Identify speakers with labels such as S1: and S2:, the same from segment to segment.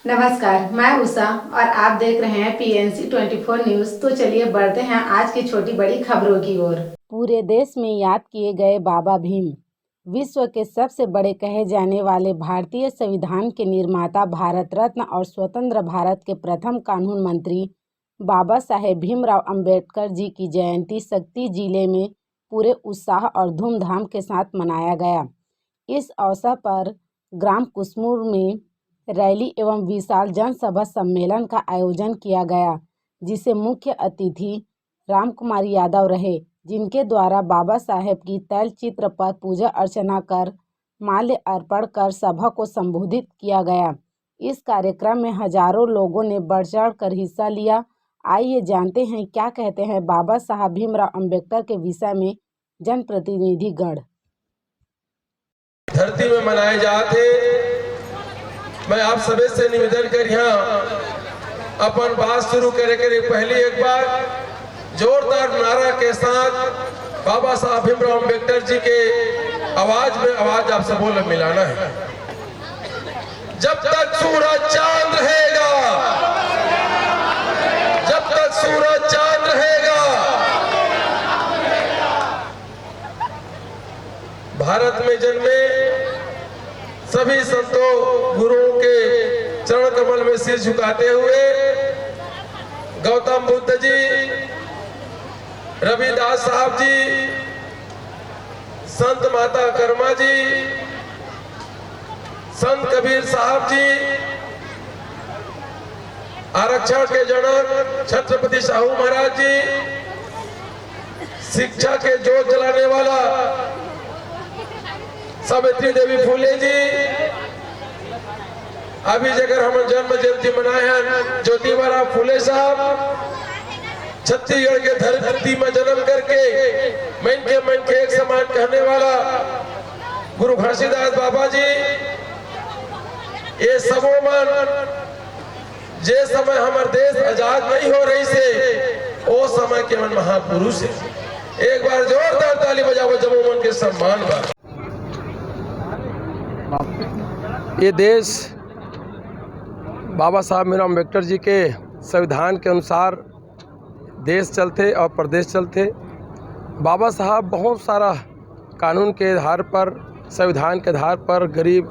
S1: नमस्कार, मैं उषा और आप देख रहे हैं PNC 24 न्यूज़। तो चलिए बढ़ते हैं आज की छोटी बड़ी खबरों की ओर। पूरे देश में याद किए गए बाबा भीम। विश्व के सबसे बड़े कहे जाने वाले भारतीय संविधान के निर्माता, भारत रत्न और स्वतंत्र भारत के प्रथम कानून मंत्री बाबा साहेब भीमराव अंबेडकर जी की जयंती शक्ति जिले में पूरे उत्साह और धूमधाम के साथ मनाया गया। इस अवसर पर ग्राम कुसमुर में रैली एवं विशाल जनसभा सम्मेलन का आयोजन किया गया, जिसे मुख्य अतिथि रामकुमार यादव रहे, जिनके द्वारा बाबा साहेब की तैलचित्र पर पूजा अर्चना कर माल्य अर्पण कर सभा को संबोधित किया गया। इस कार्यक्रम में हजारों लोगों ने बढ़ चढ़ कर हिस्सा लिया। आइए जानते हैं क्या कहते हैं बाबा साहब भीमराव अंबेडकर के विषय में जनप्रतिनिधि गण।
S2: धरती में मनाए जाते, मैं आप सभी से निवेदन कर यहाँ अपन बात शुरू करे पहले एक बार जोरदार नारा के साथ बाबा साहब भीमराव अंबेडकर जी के आवाज में आवाज आप सबों को मिलाना है। जब तक सूरज चांद रहेगा, जब तक सूरज चांद रहेगा, भारत में जन्मे सभी संतों गुरुओं के चरण कमल में सिर झुकाते हुए गौतम बुद्ध जी, रविदास साहब जी, संत माता कर्मा जी, संत कबीर साहब जी, आरक्षण के जनक छत्रपति शाहू महाराज जी, शिक्षा के जोत जलाने वाला सावित्री देवी फूले जी, अभी जगह हम जन्म जयंती मनाए हैं ज्योतिबा फूले साहब, छत्तीसगढ़ के धरती में जन्म करके मन के एक समान कहने वाला गुरु घासीदास बाबा जी, ये सबो मन जे समय हमारे देश आजाद नहीं हो रही से वो समय के मन महापुरुष है। एक बार जोरदार ताली बजाओ जब मन के सम्मान बा। ये देश बाबा साहब भीमराव अंबेडकर जी के संविधान के अनुसार देश चलते और प्रदेश चलते। बाबा साहब बहुत सारा कानून के आधार पर, संविधान के आधार पर गरीब,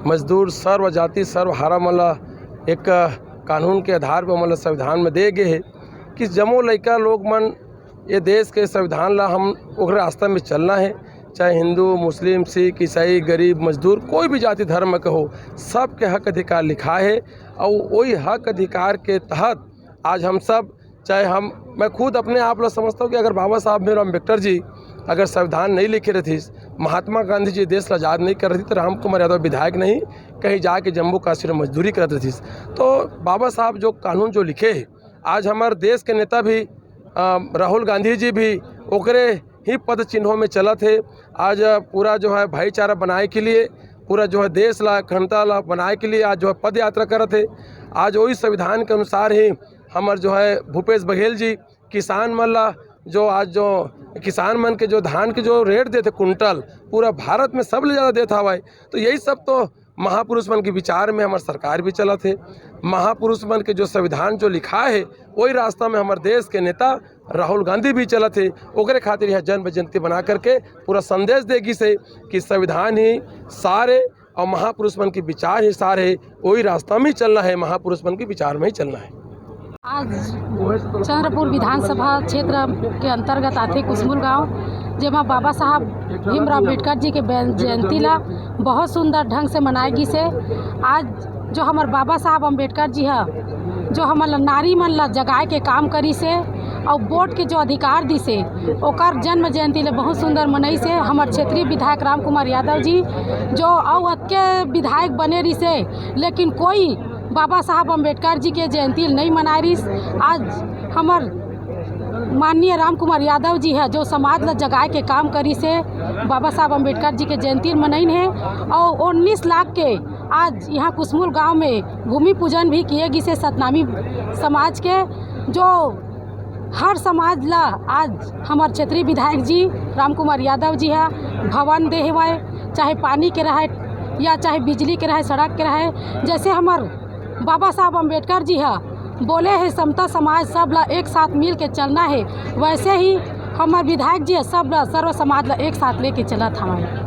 S2: मजदूर, सर्व जाति सर्व हारा मला एक कानून के आधार पर मतलब संविधान में दे गए कि जमो लड़का लोग मन ये देश के संविधान ला हम ओकरे रास्ता में चलना है, चाहे हिंदू, मुस्लिम, सिख, ईसाई, गरीब, मजदूर, कोई भी जाति धर्म का हो, सबके हक अधिकार लिखा है। और वही हक अधिकार के तहत आज हम सब, चाहे मैं खुद अपने आप लोग समझता हूँ कि अगर बाबा साहब भीमराव अंबेडकर जी अगर संविधान नहीं लिखे रहती, महात्मा गांधी जी देश आज़ाद नहीं कर रही थी, तो रामकुमार यादव विधायक नहीं कहीं जाके जम्मू कश्मीर में मजदूरी कर रही थी। तो बाबा साहब जो कानून जो लिखे, आज हमारे देश के नेता भी राहुल गांधी जी भी ओकरे ही पद चिन्हों में चला थे। आज पूरा जो है भाईचारा बनाए के लिए, पूरा जो है देश ला अखंडता ला बनाए के लिए आज जो है पद यात्रा कर थे। आज वही संविधान के अनुसार ही हमारे जो है भूपेश बघेल जी किसान मन ला जो आज जो किसान मन के जो धान के जो रेट देते कुंटल, पूरा भारत में सबसे ज़्यादा देता हुआ है। तो यही सब तो महापुरुष मन के विचार में हमारे सरकार भी चला थे। महापुरुष मन के जो संविधान जो लिखा है वही रास्ता में हमारे देश के नेता राहुल गांधी भी चला थे। ओकरे खातिर यह जन्म जयंती बना करके पूरा संदेश देगी से कि संविधान ही सारे और महापुरुष मन के विचार ही सारे, वही रास्ता में ही चलना है, महापुरुष मन के विचार में ही चलना है।
S3: आज चंद्रपुर विधानसभा क्षेत्र के अंतर्गत आते कुसमुर गांव, जेमा बाबा साहब भीमराव अंबेडकर जी के जयंती ला बहुत सुंदर ढंग से मनाएगी से। आज जो हमारे बाबा साहब अंबेडकर जी है, जो हमारे नारी मन ला जगाए के काम करी से और वोट के जो अधिकार दी से, ओकर जन्म जयंती ले बहुत सुंदर मनई से। हमारे क्षेत्रीय विधायक रामकुमार यादव जी जो अवध के विधायक बने रही से, लेकिन कोई बाबा साहब अंबेडकर जी के जयंती नहीं मना रही। आज हमार माननीय रामकुमार यादव जी है जो समाज ला जगाए के काम करी से बाबा साहब अंबेडकर जी के जयंती मनाइन है। और 19 लाख के आज यहाँ कुसमुर गांव में भूमि पूजन भी किए गई से सतनामी समाज के, जो हर समाज ला आज हमारे क्षेत्रीय विधायक जी रामकुमार यादव जी है भवन दे हुए, चाहे पानी के रहे या चाहे बिजली के रहे, सड़क के रहे। जैसे हमार बाबा साहब अम्बेडकर जी है बोले है समता समाज सब ला एक साथ मिल के चलना है, वैसे ही हमारे विधायक जी है सब ला सर्व समाज ला एक साथ लेके चलत हमारे।